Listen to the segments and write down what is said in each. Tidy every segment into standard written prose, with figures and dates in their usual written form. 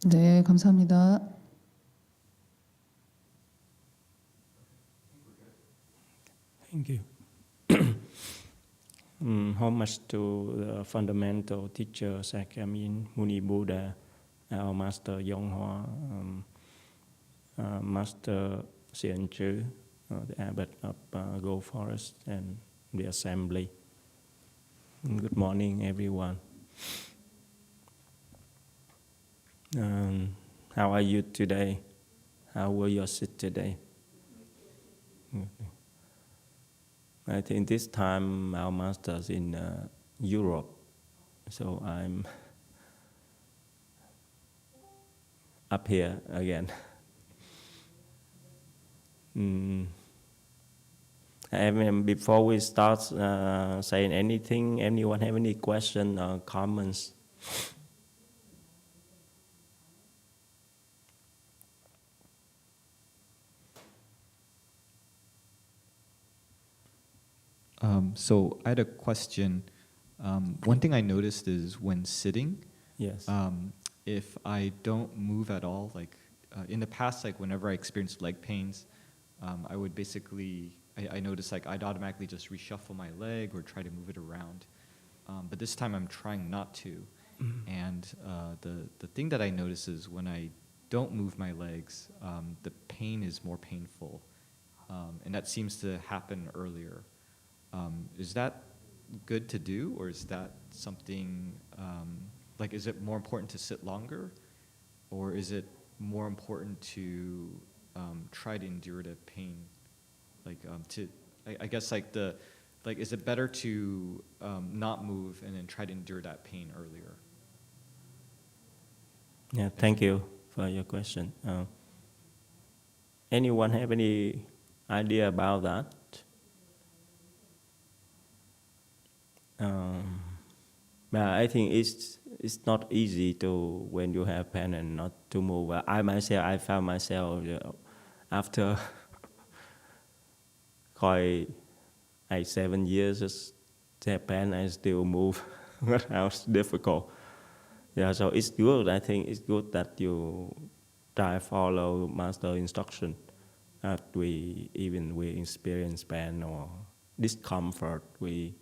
네, 감사합니다. Thank you. Homage to the fundamental teacher Sakyamin Muni Buddha, our master Yonghua, master Xian, the abbot of Go Forest, and the assembly. Good morning, everyone. How are you today? How will you sit today? I think this time our master's in Europe, so I'm up here again. Before we start saying anything, anyone have any question or comments? So I had a question. One thing I noticed is when sitting, Yes. If I don't move at all, like in the past, like whenever I experienced leg pains, I would basically, I noticed like I'd automatically just reshuffle my leg or try to move it around. But this time I'm trying not to. And the thing that I notice is when I don't move my legs, the pain is more painful. And that seems to happen earlier. Is that good to do, or is that something, like is it more important to sit longer, or is it more important to try to endure the pain? Like I guess like is it better to not move and then try to endure that pain earlier? Yeah, thank you for your question. Anyone have any idea about that? But I think it's not easy to, when you have pain and not to move. I found myself after quite 7 years of Japan, I still move. That was difficult. Yeah, so it's good. I think it's good that you try follow master instruction. That we experience pain or discomfort, we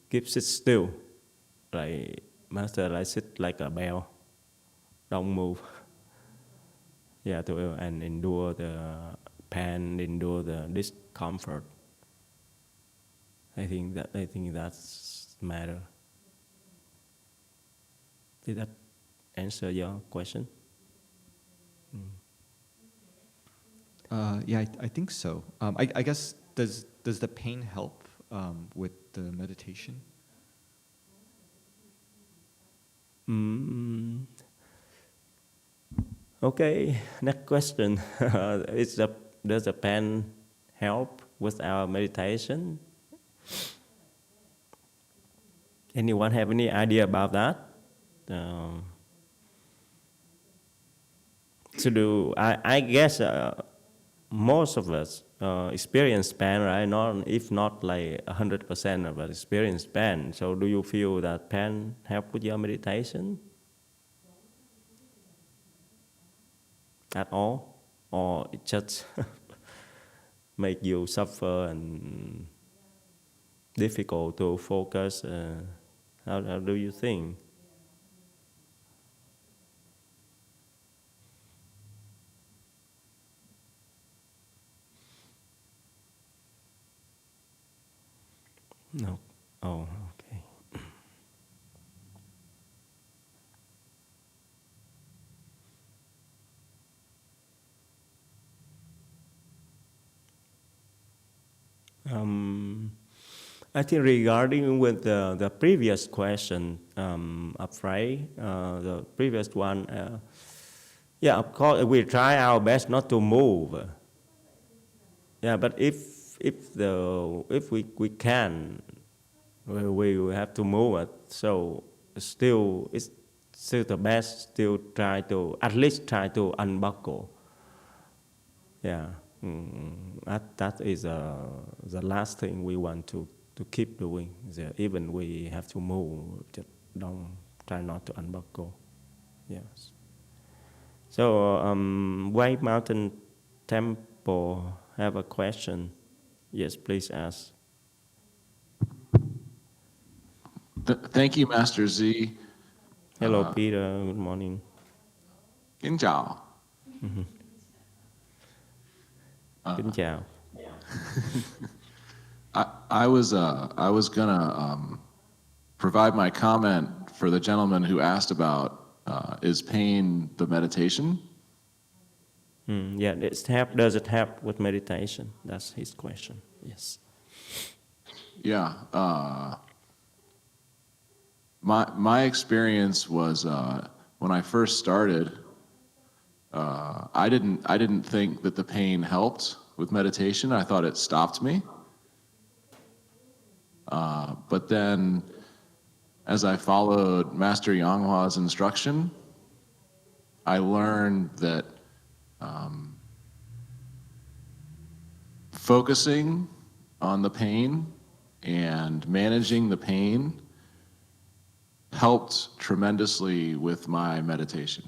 keep sit still, like master, like sit like a bell, don't move. Yeah, and endure the pain, endure the discomfort. I think that's matter. Did that answer your question? Yeah, I think so. I guess does the pain help with the meditation? Okay, next question. Does the pain help with our meditation? Anyone have any idea about that? I guess most of us experience pain, right? If not like 100% of us experience pain. So do you feel that pain help with your meditation at all, or it just make you suffer and difficult to focus? How do you think? No. Oh, okay. I think regarding with the previous question, afraid, the previous one, yeah, of course we try our best not to move. Yeah, but if we can, we will have to move it. So it's still the best. Still at least try to unbuckle. Yeah, that is the last thing we want to keep doing. Even we have to move, just try not to unbuckle. Yes. So, White Mountain Temple have a question. Yes, please ask. Thank you, Master Z. Hello, Peter. Good morning. Kính chào. Kính chào. I was gonna provide my comment for the gentleman who asked about is pain the meditation? Yeah, does it help with meditation? That's his question. Yes. Yeah. My experience was when I first started, I didn't think that the pain helped with meditation. I thought it stopped me. But then, as I followed Master Yanghua's instruction, I learned that focusing on the pain and managing the pain helped tremendously with my meditation.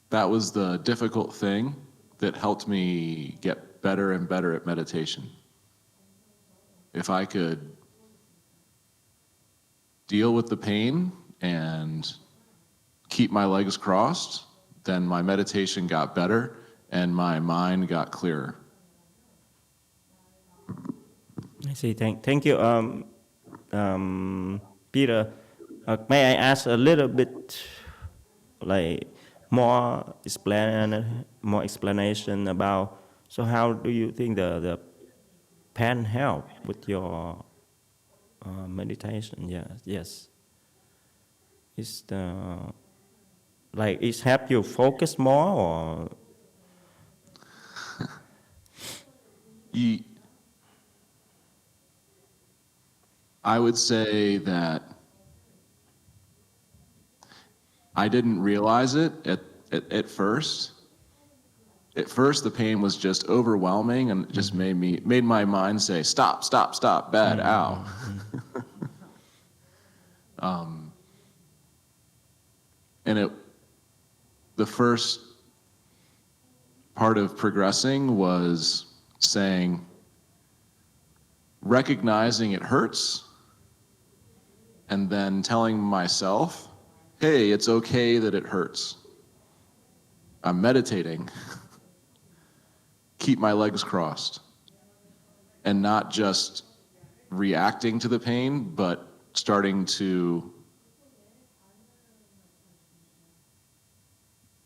That was the difficult thing that helped me get better and better at meditation. If I could deal with the pain and keep my legs crossed, then my meditation got better and my mind got clearer. I see. Thank you, Peter. May I ask a little bit, like more explanation about? So, how do you think the pen help with your meditation? Yes. It's it's help you focus more, or I would say that I didn't realize it at first. At first, the pain was just overwhelming, and it just made my mind say, "Stop! Stop! Stop! Bad! Ow!" And the first part of progressing was saying, recognizing it hurts, and then telling myself, hey, it's okay that it hurts. I'm meditating. Keep my legs crossed. And not just reacting to the pain, but starting to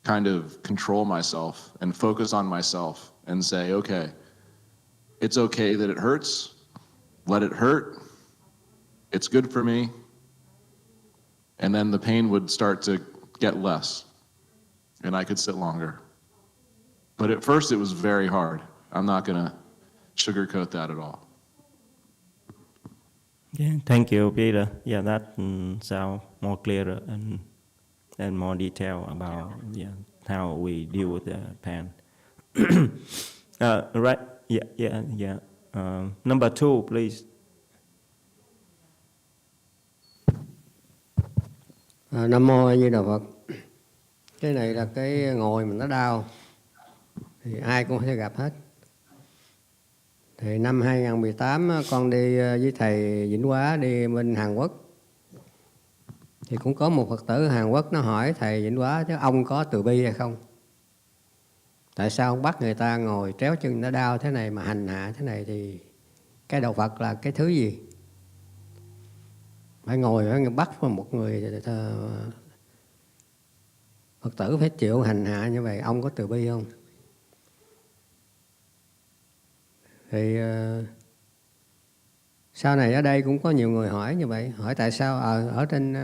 kind of control myself and focus on myself and say, okay, it's okay that it hurts. Let it hurt. It's good for me. And then the pain would start to get less and I could sit longer. But at first it was very hard. I'm not going to sugarcoat that at all. Yeah, thank you, Peter. Yeah, that sounds more clearer and more detail about how we deal with the pain. Right? Yeah. Number 2, please. Nam mô A Di Đà Phật. Cái này là cái ngồi mình nó đau thì ai cũng sẽ gặp hết. Thì năm 2018 con đi với thầy Vĩnh Hóa đi bên Hàn Quốc. Thì cũng có một Phật tử Hàn Quốc nó hỏi thầy Vĩnh Hóa, chứ ông có từ bi hay không? Tại sao ông bắt người ta ngồi tréo chân nó đau thế này mà hành hạ thế này, thì cái đạo Phật là cái thứ gì? Phải ngồi phải bắt vào một người Phật tử phải chịu hành hạ như vậy, ông có từ bi không? Thì sau này ở đây cũng có nhiều người hỏi như vậy, hỏi tại sao ở trên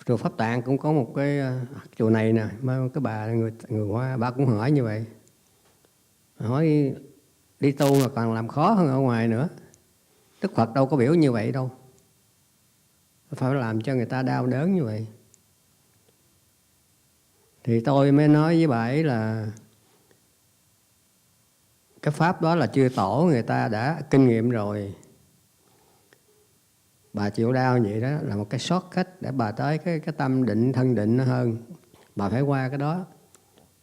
chùa Pháp Tạng cũng có một cái chùa này nè, cái bà người Hoa, bà cũng hỏi như vậy, hỏi đi tu mà còn làm khó hơn ở ngoài nữa. Đức Phật đâu có biểu như vậy đâu, phải làm cho người ta đau đớn như vậy. Thì tôi mới nói với bà ấy là cái pháp đó là chư tổ người ta đã kinh nghiệm rồi. bà chịu đau vậy đó là một cái shortcut để bà tới cái tâm định, thân định nó hơn. Bà phải qua cái đó,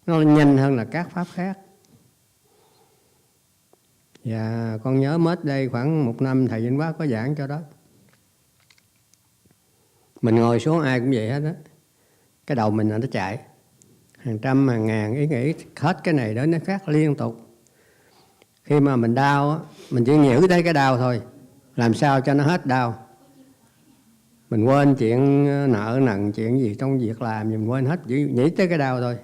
nó nhanh hơn là các pháp khác. Và con nhớ mới đây khoảng 1 năm thầy Vĩnh Hóa có giảng cho đó. Mình ngồi xuống ai cũng vậy hết đó. Cái đầu mình là nó chạy, hàng trăm hàng ngàn ý nghĩ hết cái này đến cái khác liên tục. Khi mà mình đau mình chỉ nhử tới cái đau thôi, làm sao cho nó hết đau. Mình quên chuyện nợ nần, chuyện gì trong việc làm mình quên hết, chỉ nghĩ tới cái đau thôi.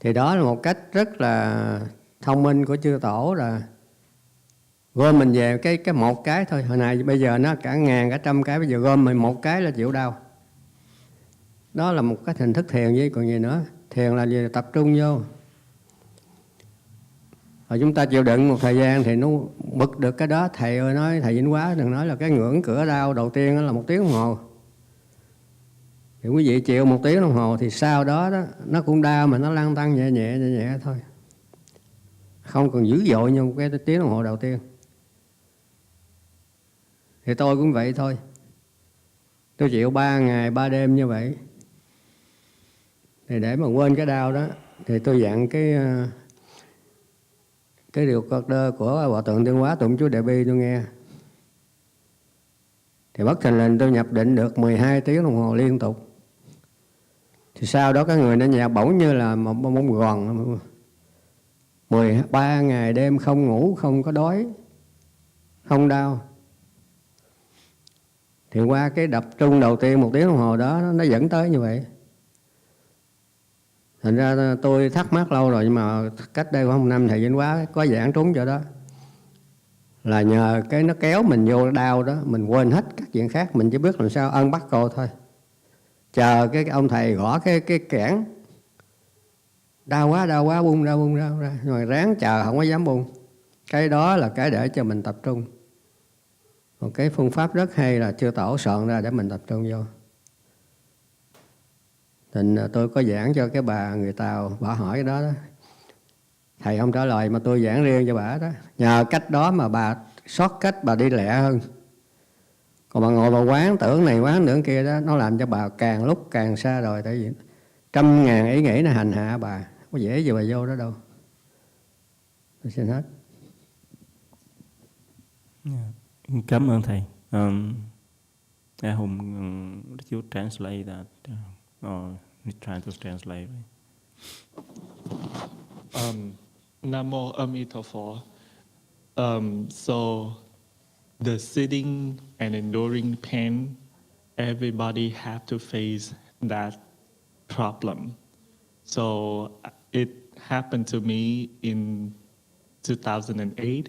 Thì đó là một cách rất là thông minh của chư tổ, là gom mình về cái một cái thôi. Hồi này bây giờ nó cả ngàn cả trăm cái, bây giờ gom mình một cái là chịu đau. Đó là một cái hình thức thiền với còn gì nữa. Thiền là gì? Tập trung vô. Rồi chúng ta chịu đựng một thời gian thì nó bực được cái đó. Thầy ơi nói, thầy Vĩnh Hóa đừng nói là cái ngưỡng cửa đau đầu tiên đó là 1 tiếng đồng hồ. Thì quý vị chịu 1 tiếng đồng hồ thì sau đó đó nó cũng đau mà nó lăn tăn nhẹ nhẹ thôi. Không còn dữ dội như một cái tiếng đồng hồ đầu tiên. Thì tôi cũng vậy thôi. Tôi chịu 3 ngày 3 đêm như vậy. Thì để mà quên cái đau đó thì tôi dặn cái điều cật đơ của Hòa Thượng Tuyên Hóa Tụng Chú Đại Bi tôi nghe. Thì bất thình lình tôi nhập định được 12 tiếng đồng hồ liên tục. Thì sau đó cái người nó nhẹ bỗng như là một bông gòn. 13 ngày đêm không ngủ, không có đói, không đau. Thì qua cái tập trung đầu tiên 1 tiếng đồng hồ đó nó dẫn tới như vậy. Thành ra tôi thắc mắc lâu rồi, nhưng mà cách đây khoảng 1 năm thầy Vĩnh Hóa có giảng trúng chỗ đó. Là nhờ cái nó kéo mình vô đau đó, mình quên hết các chuyện khác, mình chỉ biết làm sao ân bắt cô thôi. Chờ cái ông thầy gõ cái kẽn. Đau quá, bung ra. Rồi ráng chờ, không có dám bung. Cái đó là cái để cho mình tập trung. Một cái phương pháp rất hay là chư tổ soạn ra để mình tập trung vô. Thì tôi có giảng cho cái bà người Tàu, bà hỏi cái đó đó. Thầy không trả lời mà tôi giảng riêng cho bà đó. Nhờ cách đó mà bà shortcut, bà đi lẹ hơn. Còn bà ngồi bà quán tưởng này quán tưởng kia đó, nó làm cho bà càng lúc càng xa rồi. Tại vì trăm ngàn ý nghĩ nó hành hạ bà, không có dễ gì bà vô đó đâu. Tôi xin hết. Cảm ơn thầy. I hope you translate that or try to translate. Namo Amitopho. So the sitting and enduring pain, everybody have to face that problem. So it happened to me in 2008.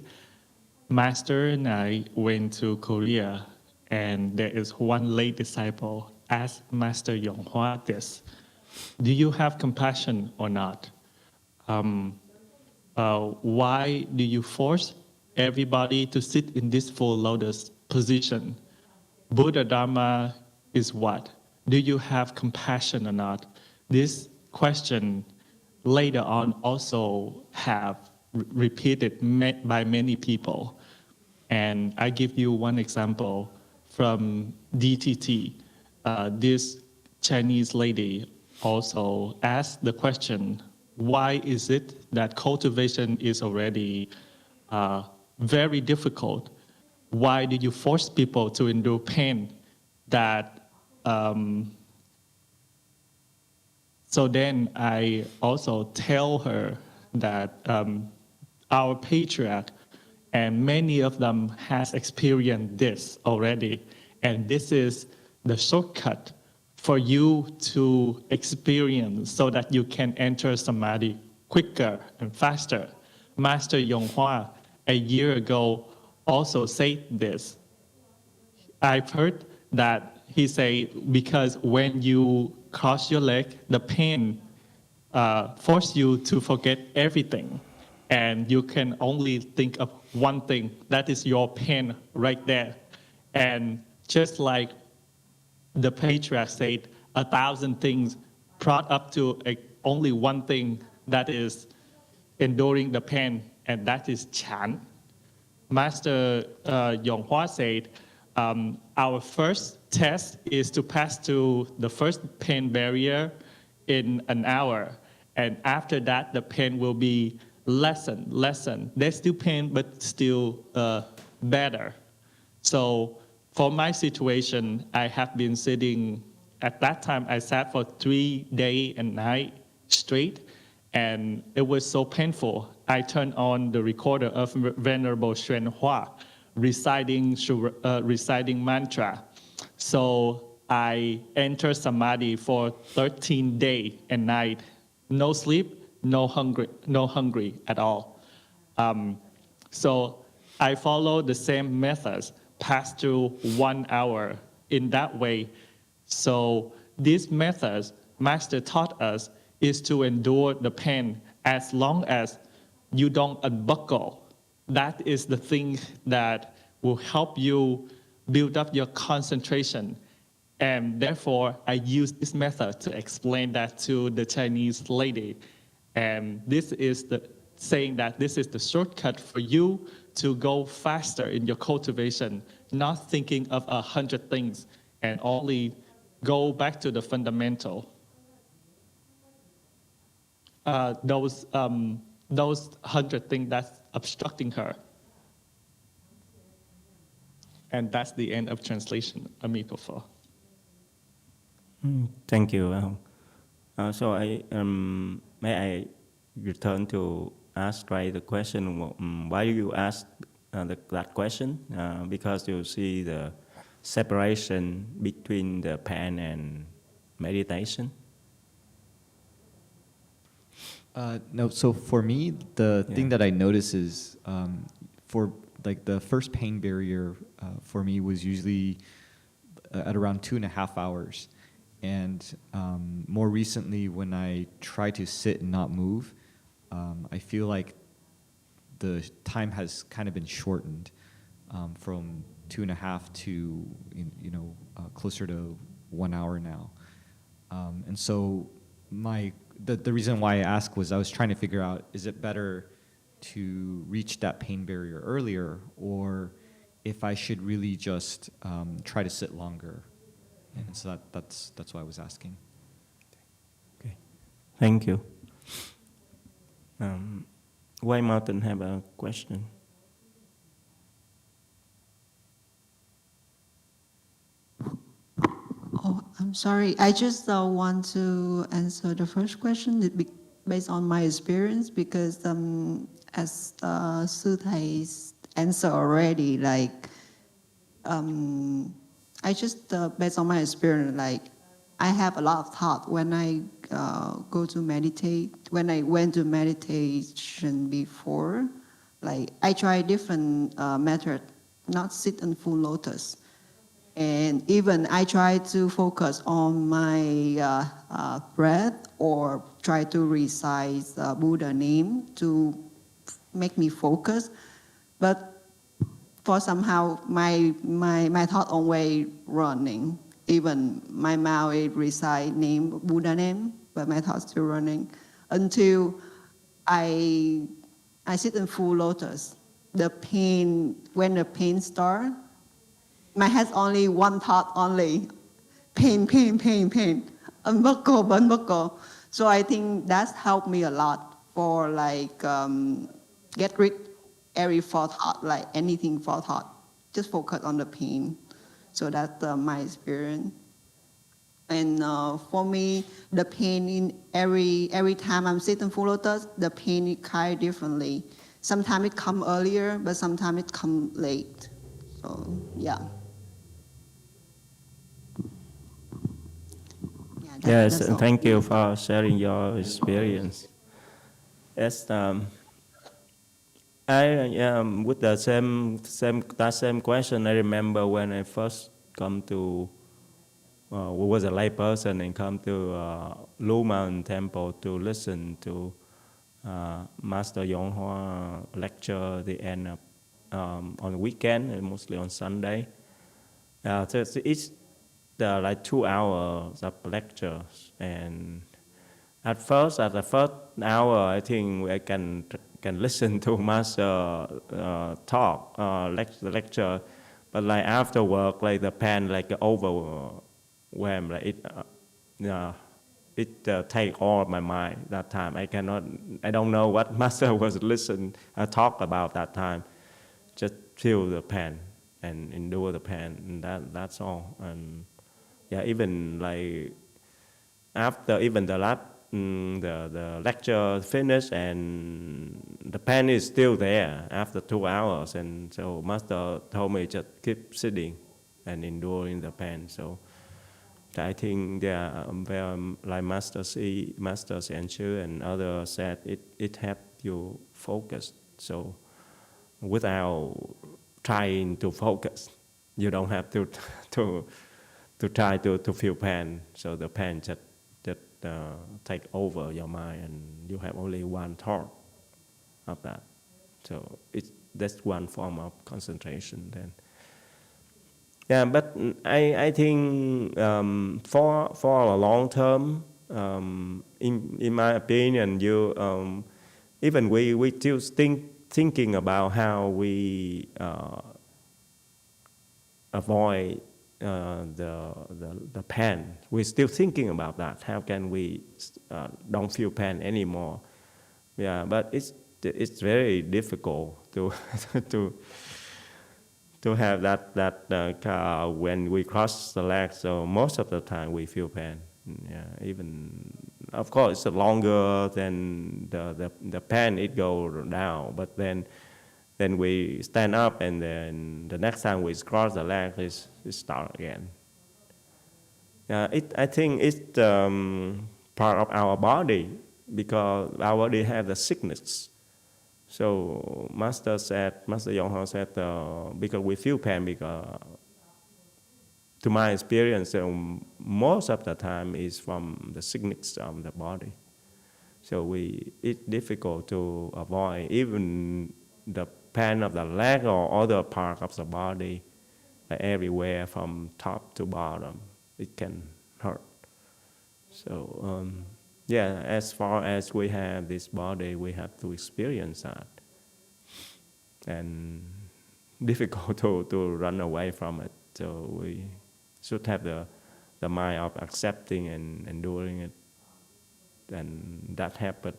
Master and I went to Korea, and there is one lay disciple asked Master Yonghua this: do you have compassion or not? Why do you force everybody to sit in this full lotus position? Buddha Dharma is what? Do you have compassion or not? This question later on also have repeated by many people. And I give you one example from DTT. This Chinese lady also asked the question, why is it that cultivation is already very difficult? Why do you force people to endure pain? So then I also tell her that our patriarch and many of them has experienced this already. And this is the shortcut for you to experience so that you can enter samadhi quicker and faster. Master Yonghua a year ago also said this. I've heard that he say, because when you cross your leg, the pain force you to forget everything. And you can only think of one thing, that is your pain right there. And just like the patriarch said, 1,000 things brought up to only one thing, that is enduring the pain, and that is chant. Master Yonghua said, Our first test is to pass through the first pain barrier in an hour. And after that, the pain will be lessened. There's still pain, but still better. So for my situation, I have been sitting, at that time I sat for 3 days and nights straight, and it was so painful. I turned on the recorder of Venerable Xuan Hua, reciting mantra. So I entered samadhi for 13 days and night, no sleep, no hungry at all. So I followed the same methods, passed through 1 hour in that way. So these methods Master taught us is to endure the pain as long as you don't unbuckle. That is the thing that will help you build up your concentration. And therefore, I use this method to explain that to the Chinese lady. And this is saying that this is the shortcut for you to go faster in your cultivation, not thinking of 100 things and only go back to the fundamental. Those 100 things that's obstructing her. And that's the end of translation, Amitopho. Thank you. So may I return to ask the question? Why you ask that question? Because you see the separation between the pain and meditation. No, so for me, the thing that I notice is for like the first pain barrier for me was usually at around 2.5 hours. And more recently, when I try to sit and not move, I feel like the time has kind of been shortened from 2.5 to closer to 1 hour now. And so the reason why I asked was I was trying to figure out, is it better to reach that pain barrier earlier, or if I should really just try to sit longer? And so that's why I was asking. Okay, thank you. White Mountain have a question. Oh, I'm sorry. I just want to answer the first question based on my experience, because as Sư Thai's answer already, like I just based on my experience, like I have a lot of thought when I go to meditate. When I went to meditation before, like I try different method, not sit in full lotus. And even I try to focus on my breath or try to recite the Buddha name to make me focus. But for somehow my thought always running. Even my mouth is recite name, Buddha name, but my thoughts still running. Until I sit in full lotus. When the pain starts, my head's only one thought only, pain, unbuckle. So I think that's helped me a lot for like get rid every thought, like anything thought, just focus on the pain. So that's my experience. And for me, the pain in every time I'm sitting full lotus, the pain is kind of differently. Sometimes it comes earlier, but sometimes it comes late. So yeah. Yes, and thank you for sharing your experience. Yes, I with the same question. I remember when I first come to was a lay person and come to Lu Mountain Temple to listen to Master Yonghua lecture the end of on the weekend and mostly on Sunday. So it's like 2 hours of lectures, and at the first hour, I think I can listen to Master talk, lecture, But like after work, like the pain like overwhelm, like it take all of my mind that time. I don't know what master was talk about that time. Just feel the pain and endure the pain, and that's all. And yeah, even like after even the lab, the lecture finished and the pain is still there after 2 hours, and so master told me just keep sitting and enduring the pain. So I think like Master Xian and others said, it helped you focus. So without trying to focus, you don't have to try to feel pain. So the pain just take over your mind, and you have only one thought of that. So that's one form of concentration then. Yeah, but I think for a long term, in my opinion, you even we still thinking about how we avoid the pain. We're still thinking about that. How can we don't feel pain anymore? Yeah, but it's very difficult to to have that when we cross the leg. So most of the time we feel pain. Yeah, even of course it's longer than the pain it go down, but then we stand up, and then the next time we cross the leg it start again. I think it's part of our body, because our body have the sickness. So Master Yonghao said, because we feel pain, because to my experience, most of the time is from the sickness of the body. So it's difficult to avoid even the pain of the leg or other part of the body, like everywhere from top to bottom, it can hurt. So yeah, as far as we have this body, we have to experience that, and difficult to run away from it. So we should have the mind of accepting and enduring it, and that happened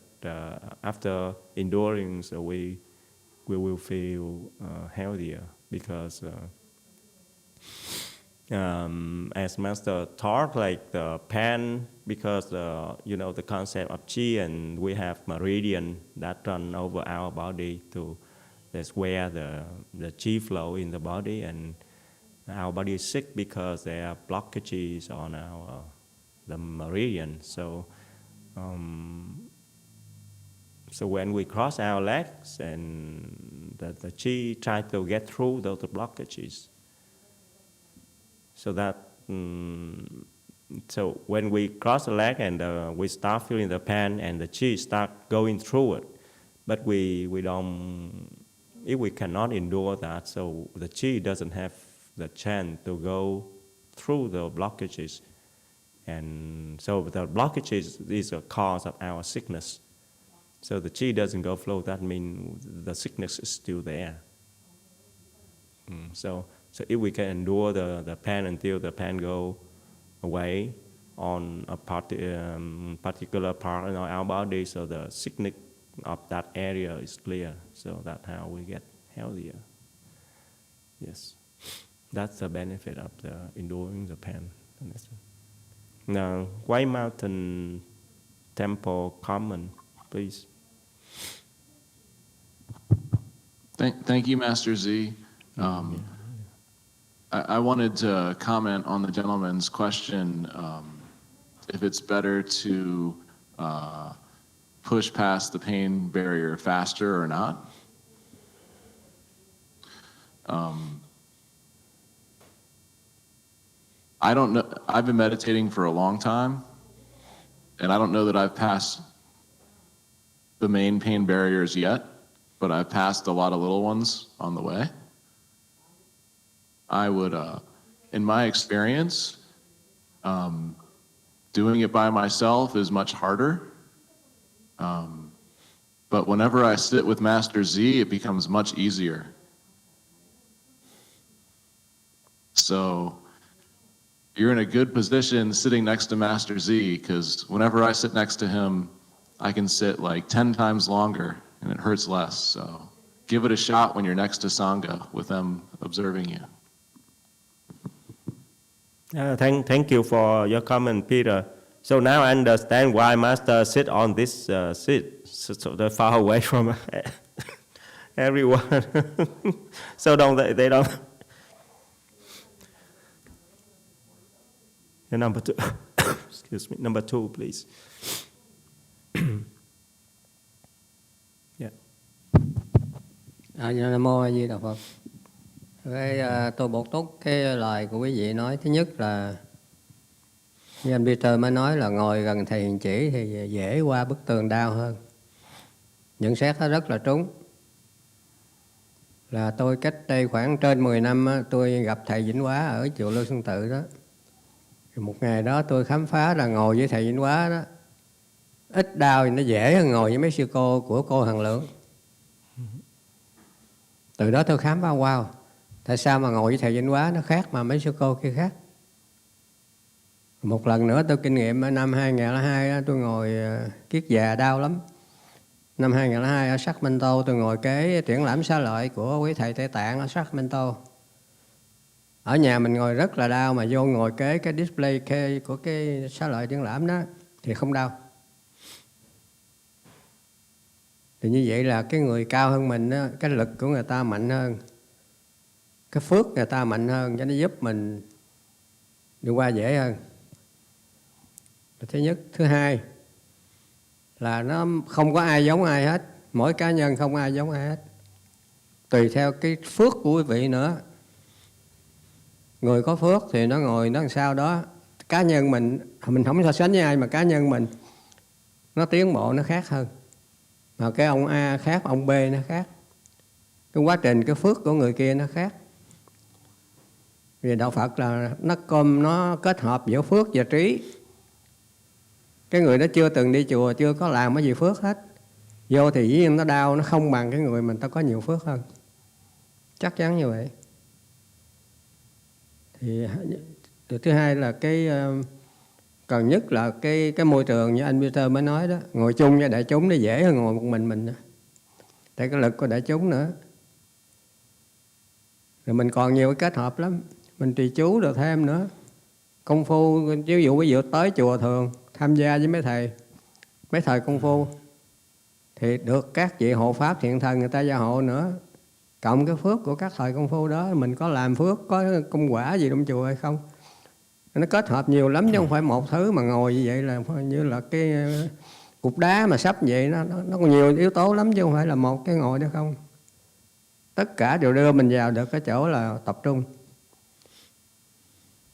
after enduring. So we will feel healthier, because as Master taught, like the pain, because the concept of Qi, and we have meridian that run over our body that's where the Qi flow in the body, and our body is sick because there are blockages on the meridian. So when we cross our legs, and the Qi try to get through those blockages. So so when we cross the leg and we start feeling the pain, and the Qi start going through it, but we don't, if we cannot endure that, so the Qi doesn't have the chance to go through the blockages, and so the blockages is a cause of our sickness. So the Qi doesn't go flow, that means the sickness is still there. So if we can endure the pain until the pain go away on a particular part in our body, so the sickness of that area is clear. So that's how we get healthier. Yes, that's the benefit of the enduring the pain. Now, White Mountain Temple comment, please. Thank you, Master Z. I wanted to comment on the gentleman's question, if it's better to push past the pain barrier faster or not. I don't know. I've been meditating for a long time, and I don't know that I've passed the main pain barriers yet, but I've passed a lot of little ones on the way. I would, in my experience, doing it by myself is much harder. But whenever I sit with Master Z, it becomes much easier. So you're in a good position sitting next to Master Z, because whenever I sit next to him, I can sit like 10 times longer and it hurts less. So give it a shot when you're next to Sangha with them observing you. Thank you for your comment, Peter. So now I understand why Master sit on this seat, so they're far away from everyone. So they don't. And number two, excuse me. Number two, please. Yeah. Nam mô A Di Đà Phật. Tôi bổ túc cái lời của quý vị nói. Thứ nhất là như anh Peter mới nói là ngồi gần thầy hiền chỉ thì dễ qua bức tường đau hơn. Nhận xét nó rất là trúng. Là tôi cách đây khoảng trên 10 năm tôi gặp thầy Vĩnh Hóa ở chùa Lưu Xuân Tự đó. Một ngày đó tôi khám phá là ngồi với thầy Vĩnh Hóa đó, ít đau thì nó dễ hơn ngồi với mấy sư cô của cô Hằng Lượng. Từ đó tôi khám phá wow, tại sao mà ngồi với thầy Vĩnh Hóa nó khác mà mấy sư cô kia khác. Một lần nữa tôi kinh nghiệm ở năm 2002 đó, tôi ngồi kiết già đau lắm. Năm 2002 ở Sacramento tôi ngồi cái triển lãm xá lợi của quý thầy Tây Tạng ở Sacramento. Ở nhà mình ngồi rất là đau, mà vô ngồi cái display của cái xá lợi triển lãm đó thì không đau. Thì như vậy là cái người cao hơn mình đó, cái lực của người ta mạnh hơn, cái phước người ta mạnh hơn, cho nó giúp mình đi qua dễ hơn. Thứ nhất. Thứ hai là nó không có ai giống ai hết, mỗi cá nhân không ai giống ai hết, tùy theo cái phước của quý vị nữa. Người có phước thì nó ngồi nó làm sao đó. Cá nhân mình không so sánh với ai, mà cá nhân mình nó tiến bộ nó khác hơn. Mà cái ông A khác, ông B nó khác. Cái quá trình cái phước của người kia nó khác. Vì đạo Phật là nó kết hợp giữa phước và trí. Cái người đó chưa từng đi chùa, chưa có làm cái gì phước hết, vô thì dĩ nhiên nó đau, nó không bằng cái người mình ta có nhiều phước hơn. Chắc chắn như vậy. Thì thứ hai là cái cần nhất là cái môi trường như anh Peter mới nói đó, ngồi chung với đại chúng nó dễ hơn ngồi một mình nữa. Tại cái lực của đại chúng nữa. Rồi mình còn nhiều cái kết hợp lắm, mình trì chú được thêm nữa. Công phu, ví dụ bây giờ tới chùa thường tham gia với mấy thầy công phu thì được các vị hộ pháp thiện thần người ta gia hộ nữa. Cộng cái phước của các thầy công phu đó, mình có làm phước, có công quả gì trong chùa hay không. Nó kết hợp nhiều lắm chứ không phải một thứ mà ngồi như vậy là như là cái cục đá mà sắp vậy. Nó còn nhiều yếu tố lắm chứ không phải là một cái ngồi đó không. Tất cả đều đưa mình vào được cái chỗ là tập trung.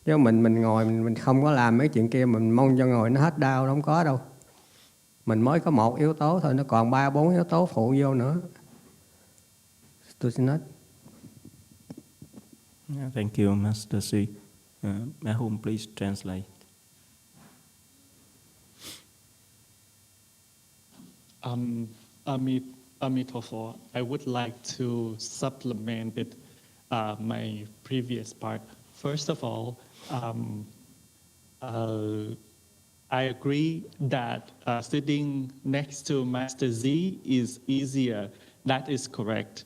Chứ mình ngồi mình không có làm mấy chuyện kia, mình mong cho ngồi nó hết đau, nó không có đâu. Mình mới có một yếu tố thôi, nó còn 3-4 yếu tố phụ vô nữa. Tôi xin hết. Thank you, Master C. Mahum, please translate. Amitopho, I would like to supplement it, my previous part. First of all, I agree that sitting next to Master Z is easier. That is correct.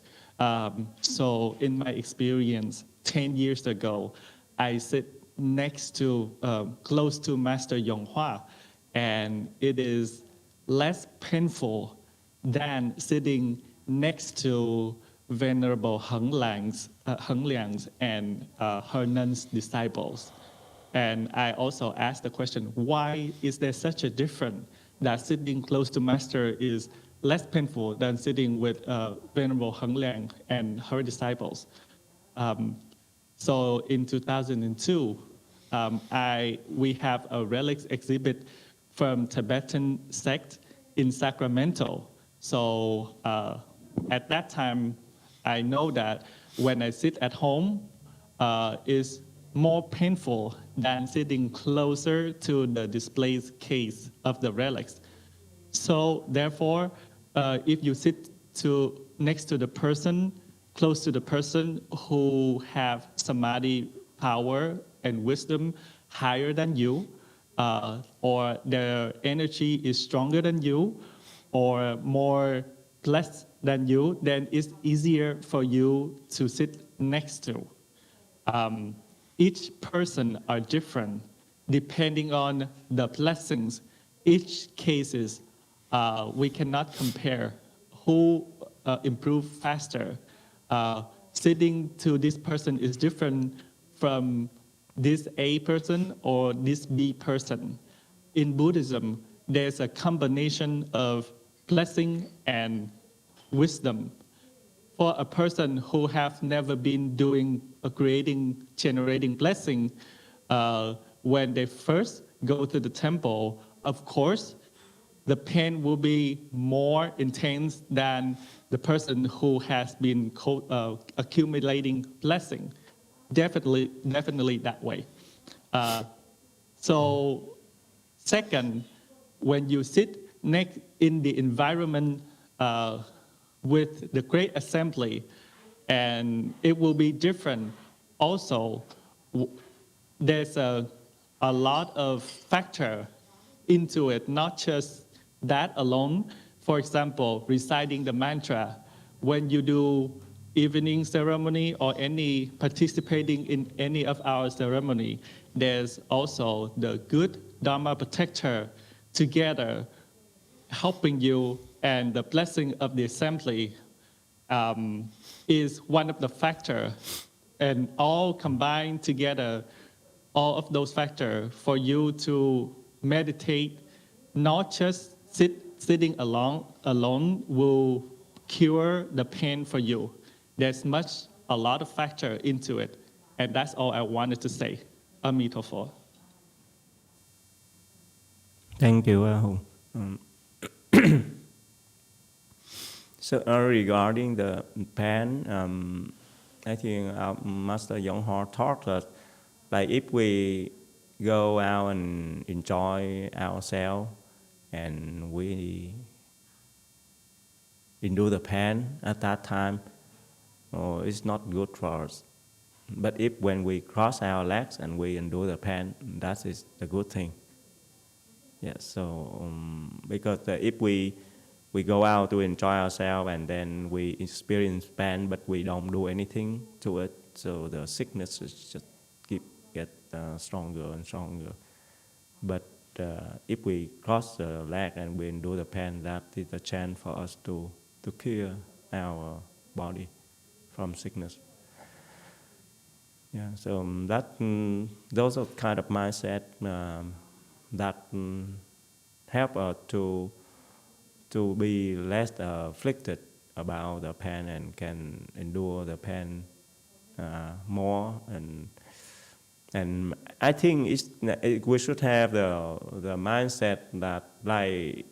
So in my experience, 10 years ago, I sit next to, close to Master Yonghua, and it is less painful than sitting next to Venerable Heng Liang's and her nuns' disciples. And I also asked the question, why is there such a difference that sitting close to Master is less painful than sitting with Venerable Heng Liang and her disciples? So in 2002, we have a relics exhibit from Tibetan sect in Sacramento. So at that time, I know that when I sit at home, is more painful than sitting closer to the display case of the relics. So therefore, if you sit next to the person, close to the person who have samadhi power and wisdom higher than you, or their energy is stronger than you, or more blessed than you, then it's easier for you to sit next to. Each person are different depending on the blessings. Each cases, we cannot compare who improve faster. Sitting to this person is different from this A person or this B person. In Buddhism, there's a combination of blessing and wisdom. For a person who have never been doing creating, generating blessing, when they first go to the temple, of course, the pain will be more intense than the person who has been accumulating blessing. Definitely that way. So, second, when you sit next in the environment with the great assembly, and it will be different. Also, there's a lot of factor into it, not just that alone. For example, reciting the mantra. When you do evening ceremony or any participating in any of our ceremony, there's also the good Dharma protector together helping you, and the blessing of the assembly is one of the factors, and all combined together, all of those factors for you to meditate, not just sitting alone will cure the pain for you. There's a lot of factor into it, and that's all I wanted to say. Amitopho. Thank you, Hùng. So regarding the pain, I think our Master Yonghor taught that, like if we go out and enjoy ourselves and we endure the pain at that time, it's not good for us. But if when we cross our legs and we endure the pain, that is the good thing. Yeah, so because if we go out to enjoy ourselves and then we experience pain, but we don't do anything to it, so the sickness is just get stronger and stronger. But if we cross the leg and we endure the pain, that is a chance for us to cure our body from sickness. Yeah, so those are kind of mindset that help us to be less afflicted about the pain and can endure the pain more. And I think we should have the mindset that the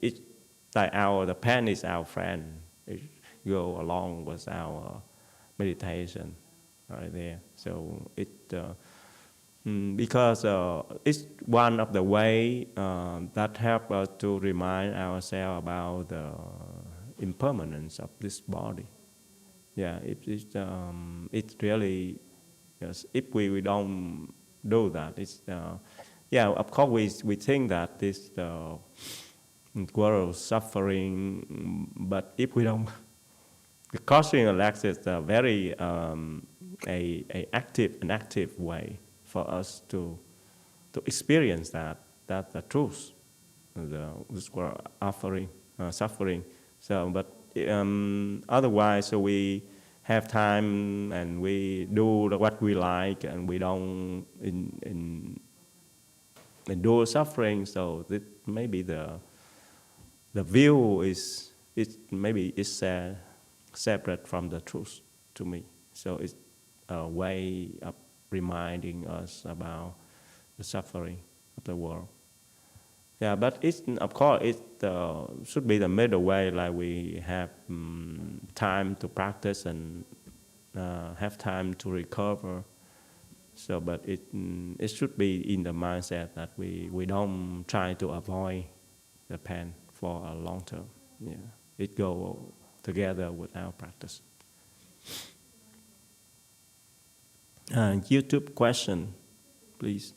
pain is our friend. It go along with our meditation right there. So because it's one of the way that help us to remind ourselves about the impermanence of this body. Yeah, it's really, yes, if we don't do that, it's of course we think that this world suffering, but if we don't, the crossing the legs is a very an active way for us to experience that's the truth, this world suffering. So, but otherwise, so we have time and we do what we like, and we don't endure suffering. So this maybe the view is separate from the truth to me. So it's a way of reminding us about the suffering of the world. Yeah, but of course it should be the middle way, like we have time to practice and have time to recover. So, but it should be in the mindset that we don't try to avoid the pain for a long term. Yeah, it go together with our practice. YouTube question, please.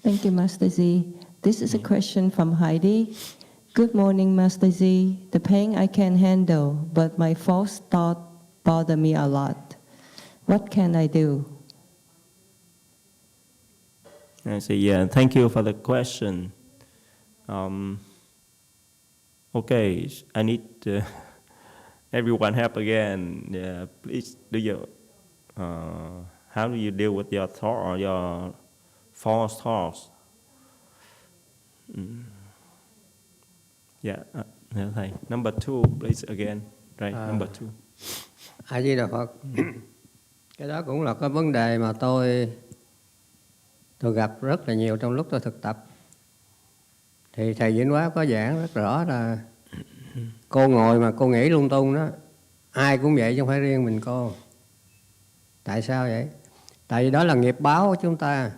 Thank you, Master Z. This is a question from Heidi. Good morning, Master Z. The pain I can handle, but my false thought bother me a lot. What can I do? I say, yeah, thank you for the question. Okay, I need everyone help again. Yeah, please do your. How do you deal with your thought or your false thoughts? Yeah, thầy. Number 2, please again. Right, number 2. A Di Đà Phật. Cái đó cũng là cái vấn đề mà tôi gặp rất là nhiều trong lúc tôi thực tập. Thì thầy Vĩnh Hóa có giảng rất rõ là cô ngồi mà cô nghĩ lung tung đó, ai cũng vậy chứ không phải riêng mình cô. Tại sao vậy? Tại vì đó là nghiệp báo của chúng ta.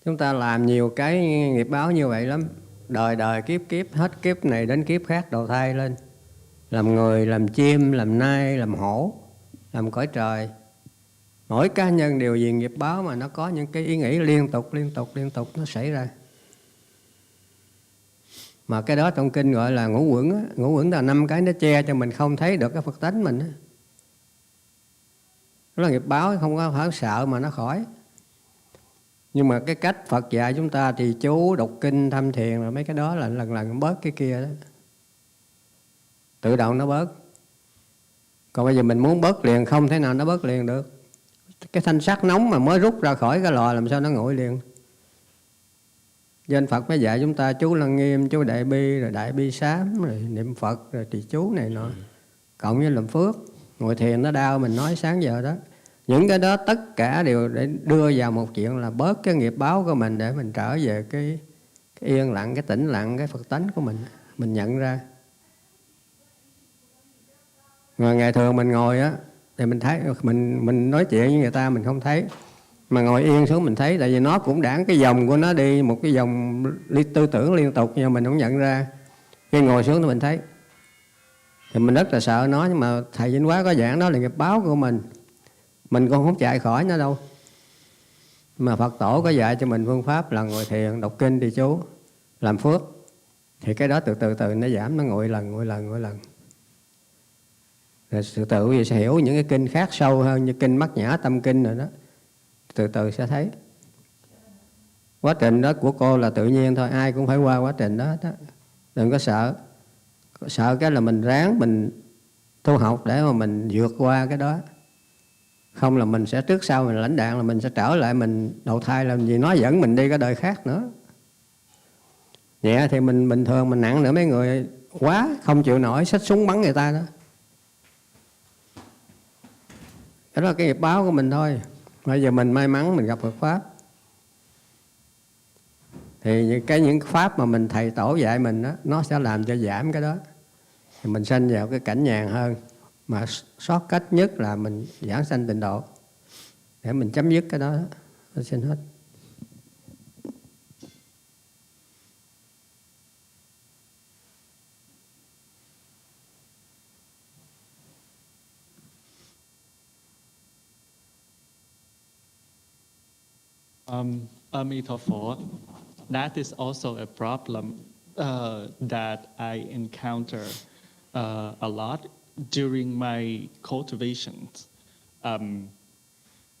Chúng ta làm nhiều cái nghiệp báo như vậy lắm. Đời đời kiếp kiếp, hết kiếp này đến kiếp khác đầu thai lên. Làm người, làm chim, làm nai, làm hổ, làm cõi trời. Mỗi cá nhân đều vì nghiệp báo mà nó có những cái ý nghĩ liên tục nó xảy ra. Mà cái đó trong kinh gọi là ngũ uẩn á. Ngũ uẩn là 5 cái nó che cho mình không thấy được cái Phật tánh mình á. Đó là nghiệp báo, không có phải sợ mà nó khỏi. Nhưng mà cái cách Phật dạy chúng ta thì chú, đọc kinh, thăm thiền rồi mấy cái đó là lần bớt cái kia đó. Tự động nó bớt. Còn bây giờ mình muốn bớt liền không thể nào nó bớt liền được. Cái thanh sắt nóng mà mới rút ra khỏi cái lò làm sao nó nguội liền. Nên Phật mới dạy chúng ta chú Lăng Nghiêm, chú Đại Bi, rồi Đại Bi Sám, rồi niệm Phật, rồi trì chú này nọ. Cộng với làm phước. Ngồi thiền nó đau mình nói sáng giờ đó. Những cái đó tất cả đều để đưa vào một chuyện là bớt cái nghiệp báo của mình để mình trở về cái yên lặng, cái tĩnh lặng, cái Phật tánh của mình. Mình nhận ra. Mà ngày thường mình ngồi á thì mình thấy mình nói chuyện với người ta mình không thấy. Mà ngồi yên xuống mình thấy, tại vì nó cũng đãng cái dòng của nó đi, một cái dòng tư tưởng liên tục nhưng mình không nhận ra. Khi ngồi xuống thì mình thấy. Thì mình rất là sợ nó, nhưng mà thầy Vĩnh Hóa có giảng đó là nghiệp báo của mình. Mình cũng không chạy khỏi nó đâu. Mà Phật tổ có dạy cho mình phương pháp là ngồi thiền, đọc kinh, trì chú, làm phước. Thì cái đó từ từ nó giảm, nó nguội lần. Rồi từ từ sẽ hiểu những cái kinh khác sâu hơn, như kinh Bát Nhã Tâm Kinh rồi đó. Từ từ sẽ thấy. Quá trình đó của cô là tự nhiên thôi, ai cũng phải qua quá trình đó. Đừng có sợ. Sợ cái là mình ráng, mình tu học để mà mình vượt qua cái đó. Không là mình sẽ trước sau mình lãnh đạn là mình sẽ trở lại mình đầu thai làm gì, nó dẫn mình đi cái đời khác nữa. Nhẹ thì mình bình thường, mình nặng nữa mấy người quá không chịu nổi xách súng bắn người ta đó. Đó là cái nghiệp báo của mình thôi. Bây giờ mình may mắn mình gặp Phật Pháp. Thì những pháp mà mình thầy tổ dạy mình đó, nó sẽ làm cho giảm cái đó. Thì mình sanh vào cái cảnh nhàn hơn. Mà shortcut nhất là mình giảng sanh tịnh độ. Để mình chấm dứt cái đó. Nó xin hết. Amitopho, that is also a problem that I encounter a lot during my cultivations. And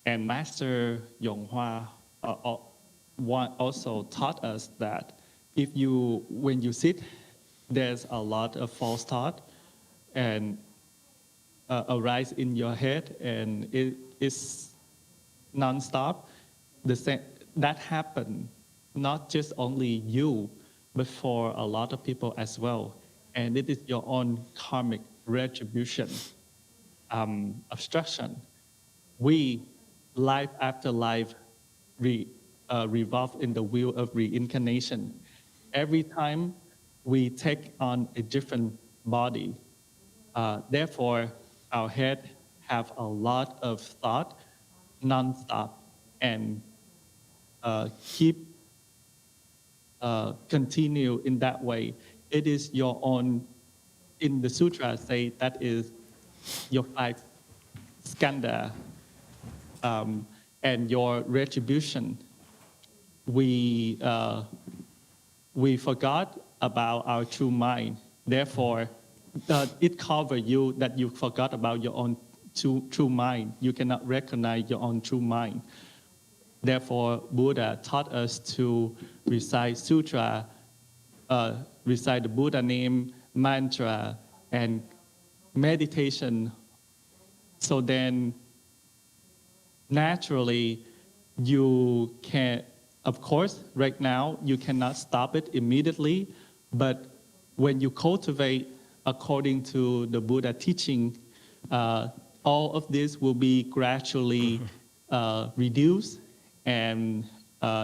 Master Yonghua also taught us that when you sit, there's a lot of false thought and arise in your head, and it is non-stop. That happened not just only you, but for a lot of people as well. And it is your own karmic retribution, obstruction. We, life after life, revolve in the wheel of reincarnation. Every time we take on a different body, therefore our head have a lot of thought, non-stop, and continue in that way. It is your own, in the sutra say that is your 5 skandha, and your retribution, we forgot about our true mind. Therefore, it covers you that you forgot about your own true mind. You cannot recognize your own true mind. Therefore, Buddha taught us to recite sutra, recite the Buddha name, mantra, and meditation. So then, naturally, you can, of course, right now, you cannot stop it immediately, but when you cultivate according to the Buddha teaching, all of this will be gradually reduced, and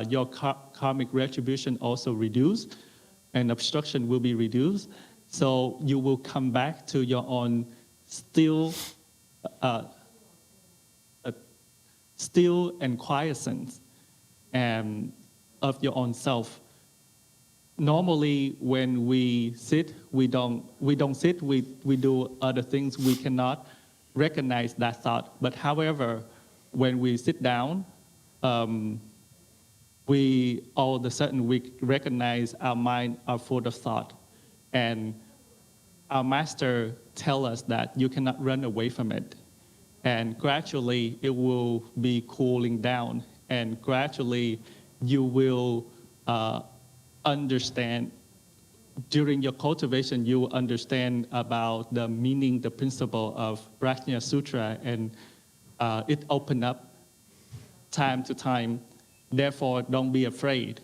your karmic retribution also reduced, and obstruction will be reduced. So you will come back to your own still and quiescence and of your own self. Normally, when we sit, we don't sit. We do other things. We cannot recognize that thought. But however, when we sit down, we all of a sudden we recognize our mind are full of thought, and our master tell us that you cannot run away from it, and gradually it will be cooling down, and gradually you will understand. During your cultivation, you will understand about the meaning, the principle of Prajna Sutra, and it open up time to time. Therefore, don't be afraid.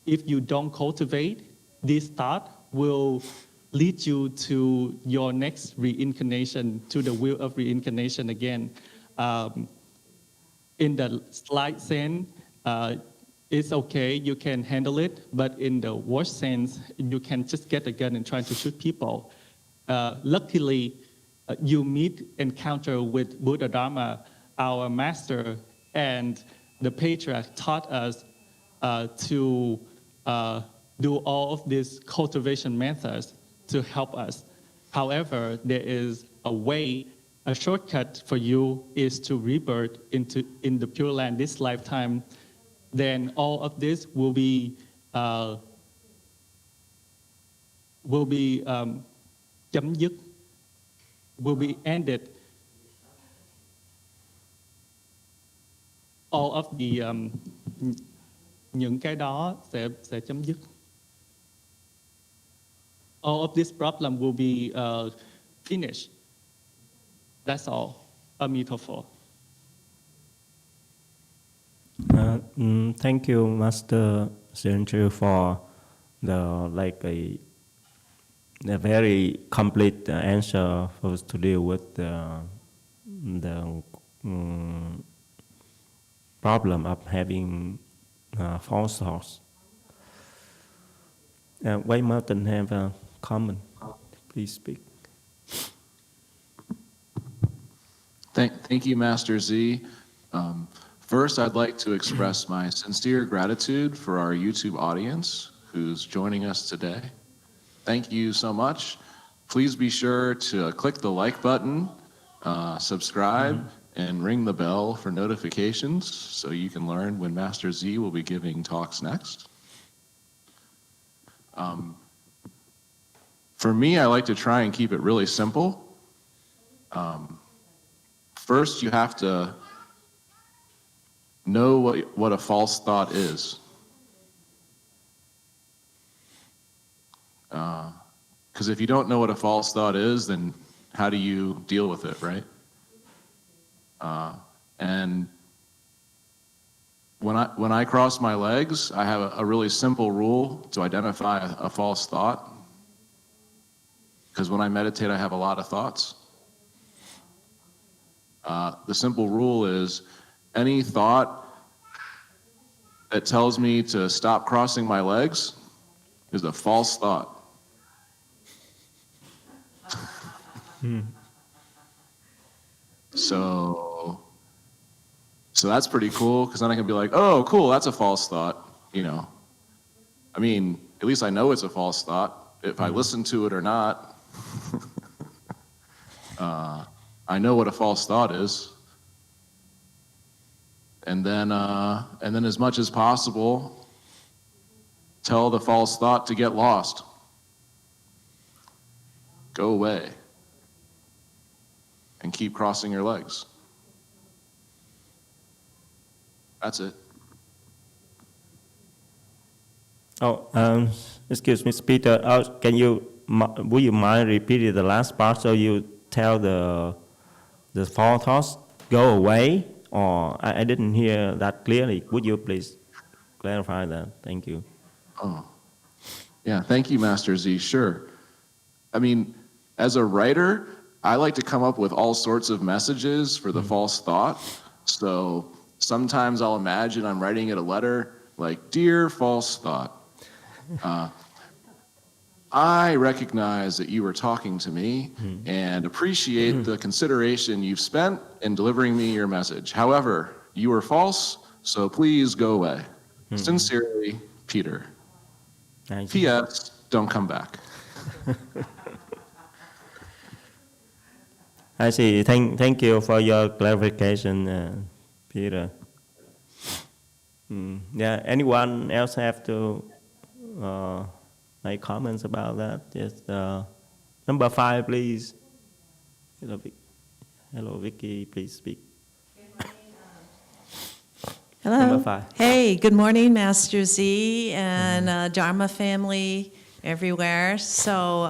If you don't cultivate, this thought will lead you to your next reincarnation, to the wheel of reincarnation again. In the slight sense, it's okay, you can handle it, but in the worst sense, you can just get a gun and try to shoot people. Luckily, you encounter with Buddha Dharma, our master, and the patriarch taught us to do all of these cultivation methods to help us. However, there is a way, a shortcut for you is to rebirth in the Pure Land this lifetime. Then all of this will be chấm dứt, will be ended. All of the những cái đó sẽ chấm dứt. All of this problem will be finished. That's all. Amitopho. Thank you, Master Xian, for a very complete answer for us to deal with the problem of having false thoughts. White Mountain have a comment. Please speak. Thank you, Master Z. First, I'd like to express my sincere gratitude for our YouTube audience who's joining us today. Thank you so much. Please be sure to click the like button, subscribe, and ring the bell for notifications so you can learn when Master Z will be giving talks next. For me, I like to try and keep it really simple. First, you have to know what a false thought is. Because if you don't know what a false thought is, then how do you deal with it, right? And when I cross my legs, I have a really simple rule to identify a false thought. Because when I meditate, I have a lot of thoughts. The simple rule is any thought that tells me to stop crossing my legs is a false thought. So that's pretty cool, because then I can be like, oh, cool, that's a false thought, you know. I mean, at least I know it's a false thought, if I listen to it or not. I know what a false thought is. And then as much as possible, tell the false thought to get lost. Go away. And keep crossing your legs. That's it. Oh, excuse me, Peter. Would you mind repeating the last part? So you tell the false thoughts go away, or I didn't hear that clearly. Would you please clarify that? Thank you. Oh, yeah. Thank you, Master Z. Sure. I mean, as a writer, I like to come up with all sorts of messages for the false thought. So sometimes I'll imagine I'm writing it a letter like, "Dear false thought, I recognize that you were talking to me and appreciate the consideration you've spent in delivering me your message. However, you are false, so please go away. Sincerely, Peter. P.S. Don't come back." I see. Thank you for your clarification, Peter. Yeah. Anyone else have to make comments about that? Yes. Number 5, please. Hello, Vicky. Please speak. Hello. Number 5. Hey, good morning, Master Z and Dharma family everywhere. So,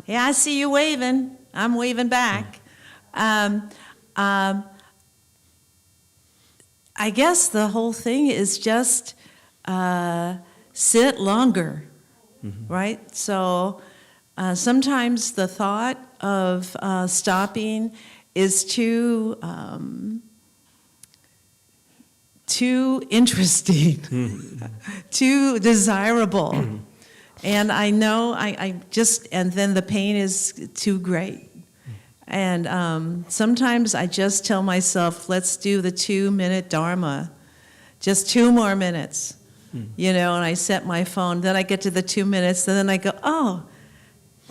yeah, I see you waving. I'm waving back. I guess the whole thing is just sit longer, right? So sometimes the thought of stopping is too interesting, too desirable. And I know and then the pain is too great. And sometimes I just tell myself, let's do the 2-minute Dharma, just 2 more minutes, and I set my phone, then I get to the 2 minutes, and then I go, oh,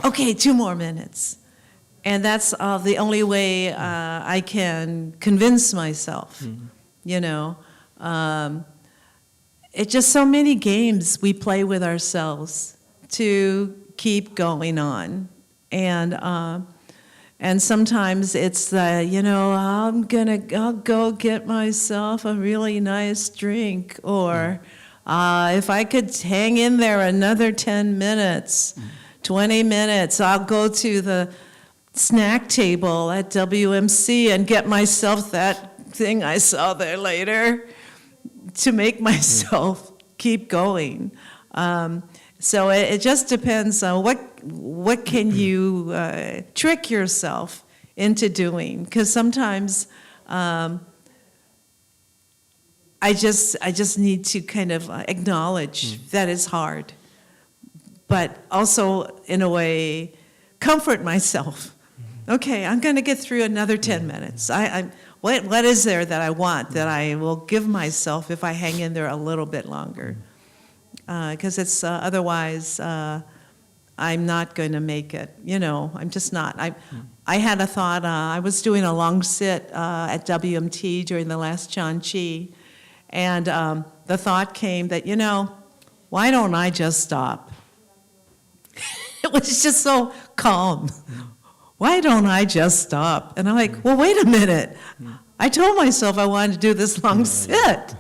okay, 2 more minutes. And that's the only way I can convince myself, It's just so many games we play with ourselves to keep going on. And sometimes it's I'll go get myself a really nice drink, or if I could hang in there another 10 minutes, 20 minutes, I'll go to the snack table at WMC and get myself that thing I saw there later to make myself keep going. So it just depends on what can you trick yourself into doing, because sometimes I just need to kind of acknowledge that it's hard, but also in a way comfort myself. Okay, I'm going to get through another 10 minutes. What is there that I want that I will give myself if I hang in there a little bit longer? Because it's otherwise I'm not going to make it. I'm just not. I had a thought. I was doing a long sit at WMT during the last Chan Chi, and the thought came that why don't I just stop? It was just so calm. Why don't I just stop? And I'm like, well, wait a minute. I told myself I wanted to do this long sit.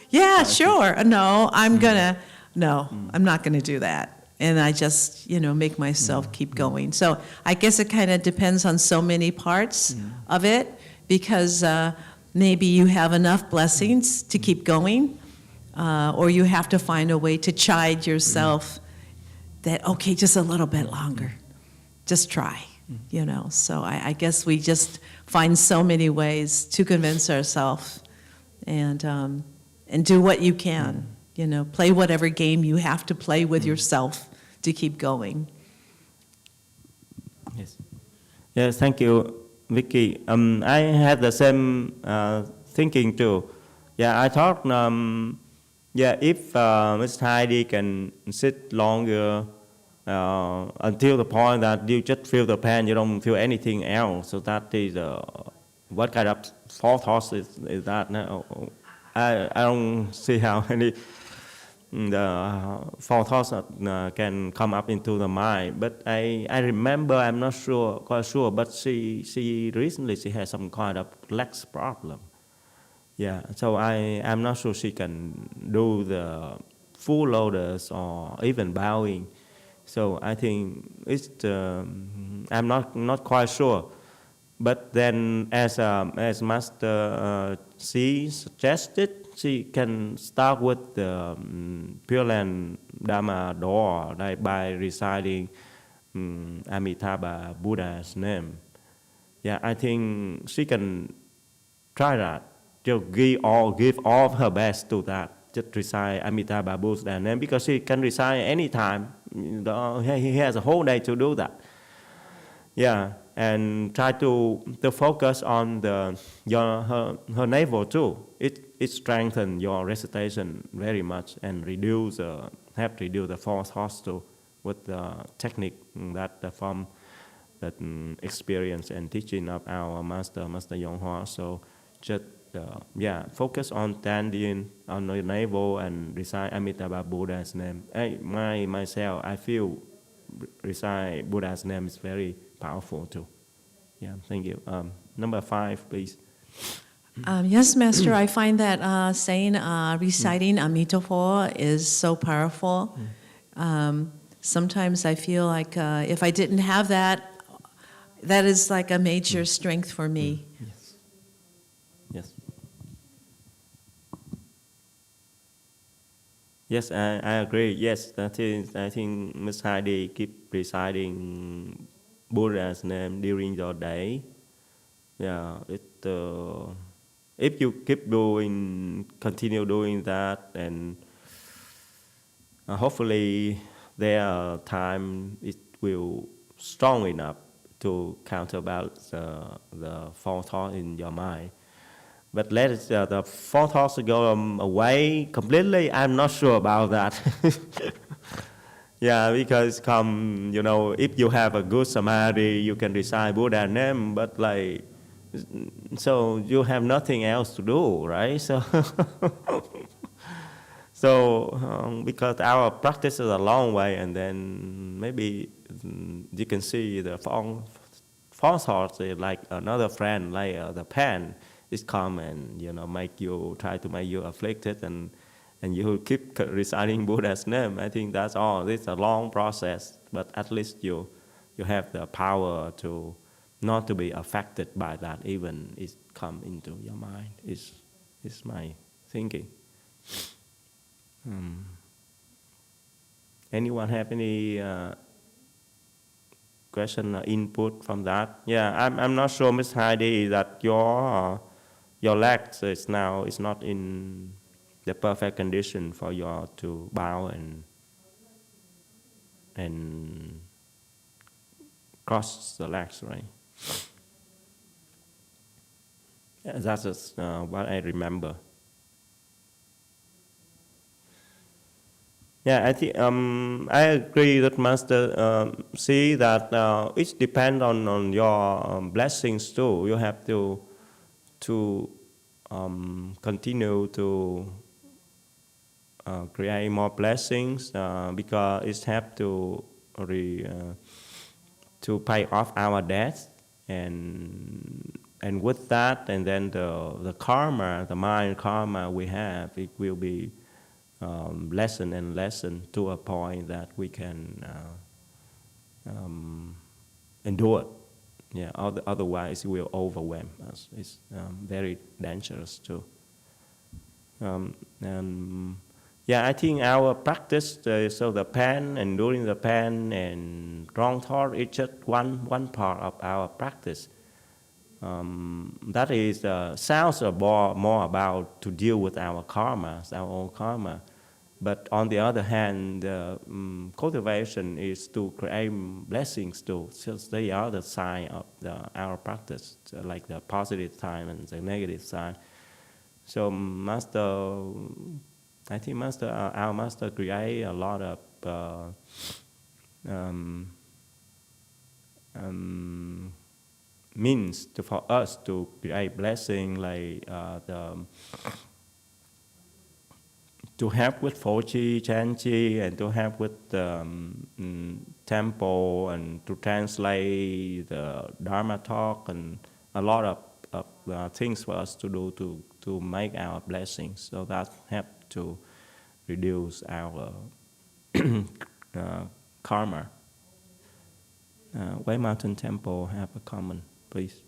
Yeah, sure. No, I'm not going to do that. And I just, make myself keep going. So I guess it kind of depends on so many parts of it, because maybe you have enough blessings to keep going, or you have to find a way to chide yourself that, okay, just a little bit longer. Just try, So I guess we just find so many ways to convince ourselves and do what you can, play whatever game you have to play with yourself to keep going. Yes, thank you, Vicky. I had the same thinking too. Yeah, I thought, if Ms. Heidi can sit longer, until the point that you just feel the pain, you don't feel anything else. So that is what kind of thoughts is that? Now, I don't see how any the thoughts can come up into the mind. But I remember, I'm not quite sure, but she recently she has some kind of legs problem. Yeah, so I'm not sure she can do the full loaders or even bowing. So I think it's I'm not quite sure. But then as Master C suggested, she can start with the Pure Land Dharma door by reciting Amitabha Buddha's name. Yeah, I think she can try that. Just give all of her best to that. Just recite Amitabha Buddha's name because she can recite anytime. He has a whole day to do that. Yeah, and try to focus on her navel too. It strengthens your recitation very much and reduce the false thoughts too with the technique that from the experience and teaching of our Master Yonghua. So just focus on standing on the navel and recite Amitabha Buddha's name. Myself, I feel recite Buddha's name is very powerful too. Yeah, thank you. Number 5, please. Yes, Master, I find that reciting Amitopho is so powerful. Sometimes I feel like if I didn't have that, that is like a major strength for me. Yes. Yes, I agree. Yes, that is. I think Ms. Heidi keep reciting Buddha's name during your day. Yeah, if you continue doing that, and hopefully there time it will strong enough to counterbalance the false thought in your mind. But let the false thoughts go away completely. I'm not sure about that. Yeah, because if you have a good samadhi, you can recite Buddha's name, but so you have nothing else to do, right? So, because our practice is a long way, and then maybe you can see the false thoughts like another friend, like the pen. Is come and try to make you afflicted, and you keep reciting Buddha's name. I think that's all. It's a long process, but at least you have the power to not to be affected by that, even it come into your mind. Is my thinking. Anyone have any question or input from that? Yeah, I'm not sure, Miss Heidi, that your legs is not in the perfect condition for you to bow and cross the legs, right? Yeah, that's what I remember. Yeah, I think I agree that Master see that it depends on your blessings too. You have to continue to create more blessings because it have to pay off our debts, and with that, and then the karma, the mind karma we have, it will be lessen and lessen to a point that we can endure it. Yeah, otherwise it will overwhelm us. It's very dangerous too. I think our practice, so the pen and during the pen and wrong thought, it's just one part of our practice. That is sounds more about to deal with our karma, our own karma. But on the other hand, cultivation is to create blessings too. So they are the sign of our practice, like the positive side and the negative side. So I think our master create a lot of means for us to create blessing, like to help with Fochi, Chanchi, and to help with the temple, and to translate the Dharma talk, and a lot of things for us to do to make our blessings. So that help to reduce our karma. White Mountain Temple have a comment, please.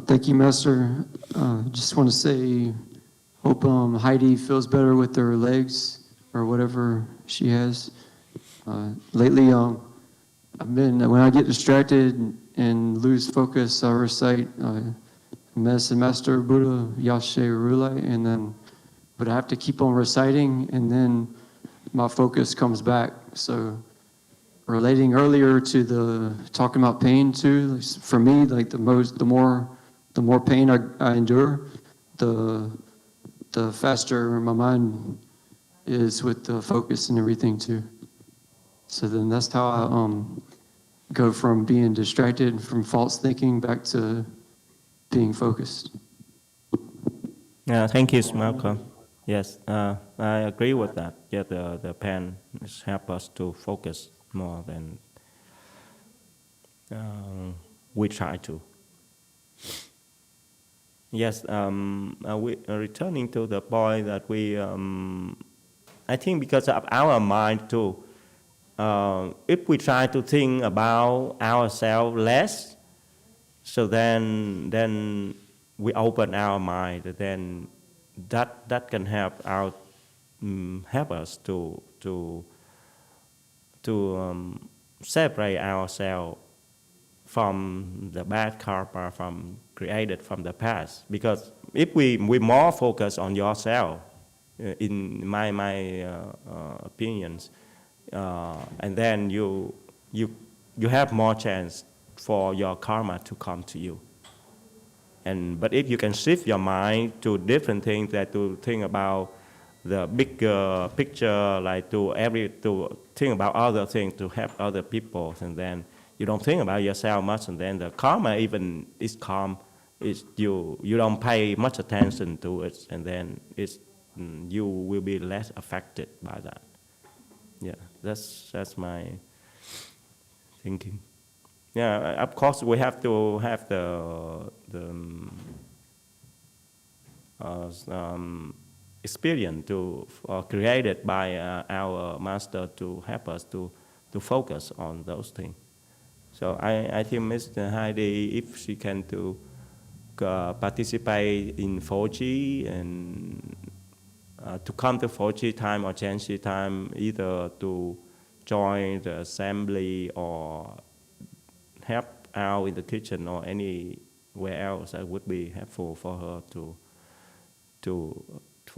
Thank you, Master. Just want to say, hope Heidi feels better with her legs or whatever she has. Lately, I've been, when I get distracted and lose focus, I recite Medicine Master Buddha Yashe Rulai, and then, but I have to keep on reciting, and then my focus comes back. So, relating earlier to the talking about pain too, for me, like the more pain I endure, the faster my mind is with the focus and everything too. So then that's how I go from being distracted from false thinking back to being focused. Thank you, Malcolm. Yes, I agree with that. Yeah, the pen help us to focus more than we try to. Yes, we returning to the point that we, I think because of our mind too, if we try to think about ourselves less, so then we open our mind, then that can help us to separate ourselves from the bad karma created from the past. Because if we more focus on yourself, in my opinions, and then you have more chance for your karma to come to you. But if you can shift your mind to different things, that to think about the bigger picture, like to think about other things to help other people, and then you don't think about yourself much, and then the karma even is calm. You don't pay much attention to it, and then you will be less affected by that. Yeah, that's my thinking. Yeah, of course we have to have the experience created by our master to help us to focus on those things. So I think Mr. Heidi, if she can participate in Fochi and to come to Fochi time or Chanchi time, either to join the assembly or help out in the kitchen or anywhere else, that would be helpful for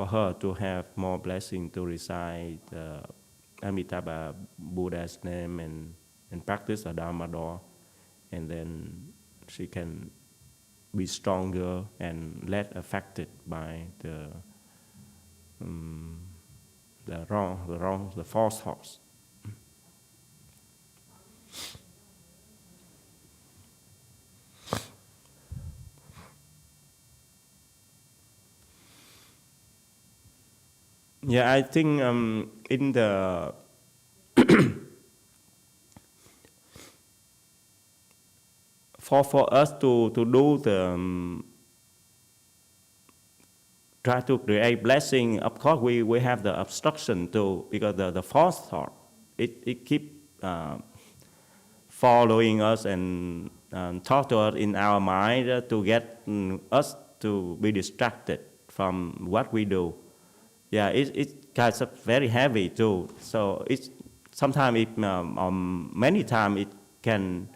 her to have more blessing to recite Amitabha Buddha's name and practice the Dharma door, and then she can be stronger and less affected by the false thoughts. Yeah, I think in the for us to do the try to create blessing, of course we have the obstruction too, because the false thought it keep following us and talk to us in our mind to get us to be distracted from what we do. Yeah, it's kind of very heavy too. So it's sometimes many times it can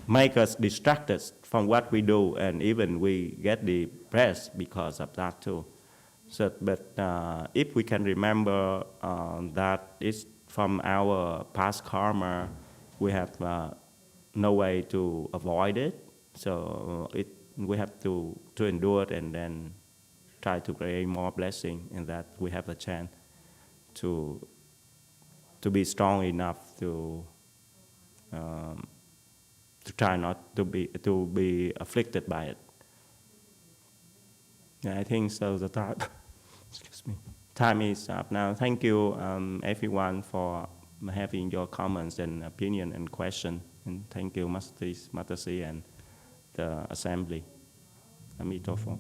make us distracted from what we do, and even we get depressed because of that too. So, but if we can remember that it's from our past karma, we have no way to avoid it. So we have to endure it and then try to create more blessing, and that we have a chance to be strong enough to try not to be afflicted by it. Yeah, I think so. The time, excuse me, time is up now. Thank you, everyone, for having your comments and opinion and question. And thank you, Master C and the assembly. Amitopho.